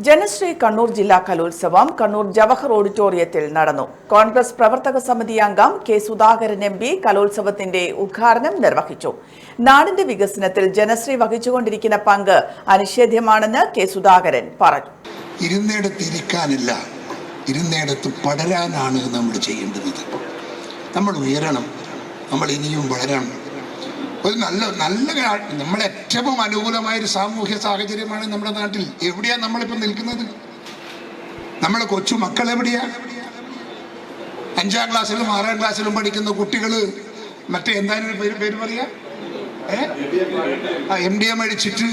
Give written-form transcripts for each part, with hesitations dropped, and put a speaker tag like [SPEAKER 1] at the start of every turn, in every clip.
[SPEAKER 1] ജനശ്രീ കണ്ണൂർ ജില്ലാ കലോത്സവം കണ്ണൂർ ജവഹർ ഓഡിറ്റോറിയത്തിൽ നടന്നു. കോൺഗ്രസ് പ്രവർത്തക സമിതി അംഗം കെ സുധാകരൻ എം പി കലോത്സവത്തിന്റെ ഉദ്ഘാടനം നിർവഹിച്ചു. നാടിന്റെ വികസനത്തിൽ ജനശ്രീ വഹിച്ചുകൊണ്ടിരിക്കുന്ന പങ്ക് അനിഷേധ്യമാണെന്ന് കെ സുധാകരൻ പറഞ്ഞു.
[SPEAKER 2] ഇരുന്നിടത്തിരിക്കാനില്ല, ഇരുന്നിടത്ത് പടരാനാണ് നമ്മൾ ചെയ്യേണ്ടത്. നമ്മൾ ഉയരണം, നമ്മൾ ഇനിയും വളരണം. ഒരു നമ്മളെ ഏറ്റവും അനുകൂലമായൊരു സാമൂഹ്യ സാഹചര്യമാണ് നമ്മുടെ നാട്ടിൽ. എവിടെയാണ് നമ്മളിപ്പോൾ നിൽക്കുന്നത്? നമ്മളെ കൊച്ചു മക്കൾ എവിടെയാ? 5ാം ക്ലാസ്സിലും 6ാം ക്ലാസ്സിലും പഠിക്കുന്ന കുട്ടികൾ മറ്റേ എന്തായാലും പേര് പറയാ MDM അടിച്ചിട്ട്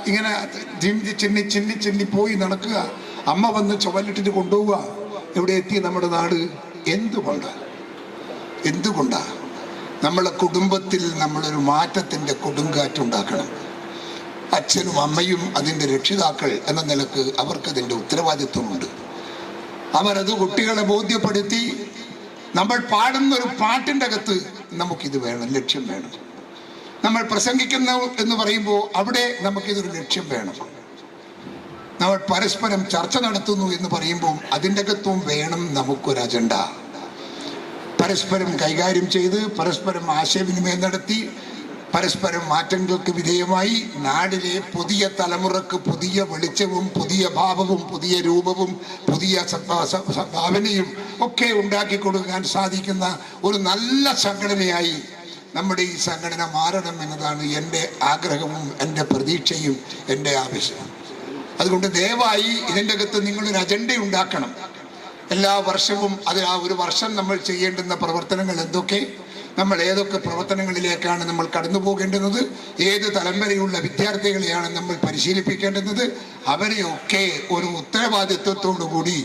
[SPEAKER 2] ഇങ്ങനെ ചിന്നി പോയി നടക്കുക. അമ്മ വന്ന് ചുവലിട്ടിട്ട് കൊണ്ടുപോവുക. എവിടെ എത്തി നമ്മുടെ നാട്? എന്തുകൊണ്ടാ നമ്മളെ കുടുംബത്തിൽ നമ്മളൊരു മാറ്റത്തിൻ്റെ കൊടുങ്കാറ്റുണ്ടാക്കണം. അച്ഛനും അമ്മയും അതിൻ്റെ രക്ഷിതാക്കൾ എന്ന നിലക്ക് അവർക്കതിൻ്റെ ഉത്തരവാദിത്വമുണ്ട്. അവരത് കുട്ടികളെ ബോധ്യപ്പെടുത്തി നമ്മൾ പാടുന്നൊരു പാട്ടിൻ്റെ അകത്ത് നമുക്കിത് വേണം, ലക്ഷ്യം വേണം. നമ്മൾ പ്രസംഗിക്കുന്ന എന്ന് പറയുമ്പോൾ അവിടെ നമുക്കിതൊരു ലക്ഷ്യം വേണം. നമ്മൾ പരസ്പരം ചർച്ച നടത്തുന്നു എന്ന് പറയുമ്പോൾ അതിൻ്റെ അകത്തും വേണം നമുക്കൊരു അജണ്ട. പരസ്പരം കൈകാര്യം ചെയ്ത് പരസ്പരം ആശയവിനിമയം നടത്തി പരസ്പരം മാറ്റങ്ങൾക്ക് വിധേയമായി നാടിലെ പുതിയ തലമുറക്ക് പുതിയ വെളിച്ചവും പുതിയ ഭാവവും പുതിയ രൂപവും പുതിയ ഭാവനയും ഒക്കെ ഉണ്ടാക്കി കൊടുക്കാൻ സാധിക്കുന്ന ഒരു നല്ല സംഘടനയായി നമ്മുടെ ഈ സംഘടന മാറണം എന്നതാണ് എൻ്റെ ആഗ്രഹവും എൻ്റെ പ്രതീക്ഷയും എൻ്റെ ആവശ്യവും. അതുകൊണ്ട് ദയവായി ഇതിൻ്റെ അകത്ത് നിങ്ങളൊരു അജണ്ട ഉണ്ടാക്കണം. എല്ലാ വർഷവും അത് ആ ഒരു വർഷം നമ്മൾ ചെയ്യേണ്ടുന്ന പ്രവർത്തനങ്ങൾ എന്തൊക്കെ, നമ്മൾ ഏതൊക്കെ പ്രവർത്തനങ്ങളിലേക്കാണ് നമ്മൾ കടന്നു പോകേണ്ടുന്നത്, ഏത് തലമുറയുള്ള വിദ്യാർത്ഥികളെയാണ് നമ്മൾ പരിശീലിപ്പിക്കേണ്ടുന്നത്, അവരെയൊക്കെ ഒരു ഉത്തരവാദിത്വത്തോടു കൂടി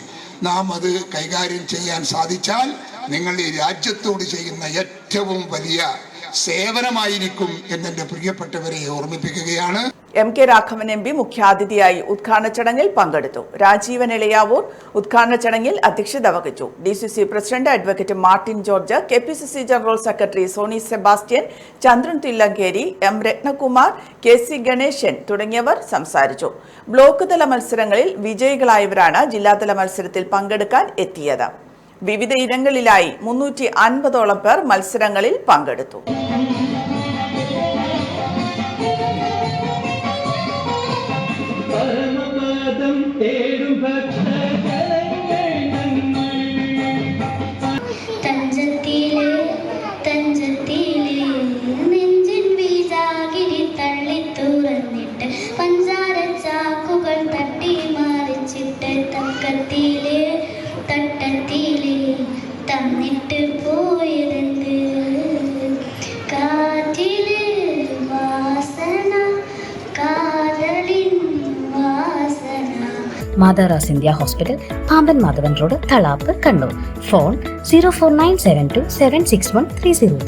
[SPEAKER 2] നാം അത് കൈകാര്യം ചെയ്യാൻ സാധിച്ചാൽ നിങ്ങൾ ഈ രാജ്യത്തോട് ചെയ്യുന്ന ഏറ്റവും വലിയ സേവനമായിരിക്കും എന്നെൻ്റെ പ്രിയപ്പെട്ടവരെ ഓർമ്മിപ്പിക്കുകയാണ്.
[SPEAKER 1] MK രാഘവൻ MP മുഖ്യാതിഥിയായി ഉദ്ഘാടന ചടങ്ങിൽ പങ്കെടുത്തു. രാജീവൻ ഇളയാവൂർ ഉദ്ഘാടന ചടങ്ങിൽ അധ്യക്ഷത വഹിച്ചു. DCC president advocate Martin George, KPCC general secretary Soni Sebastian, Chandran Thillankeri, M Ratnakumar, KC Ganesan തുടങ്ങിയവർ സംസാരിച്ചു. ബ്ലോക്ക് തല മത്സരങ്ങളിൽ വിജയികളായവരാണ് ജില്ലാതല മത്സരത്തിൽ പങ്കെടുക്കാൻ എത്തിയത്. വിവിധ ഇനങ്ങളിലായി 350ഓളം പേർ മത്സരങ്ങളിൽ പങ്കെടുത്തു.
[SPEAKER 3] തന്നിട്ട് പോയതെന്ത് കാറ്റിലെ വാസന കാതലിൻ വാസന.
[SPEAKER 4] മാതാറാസ് India hospital, Pamban Madhavan road, Thalap, Kannur. Phone 04972761303.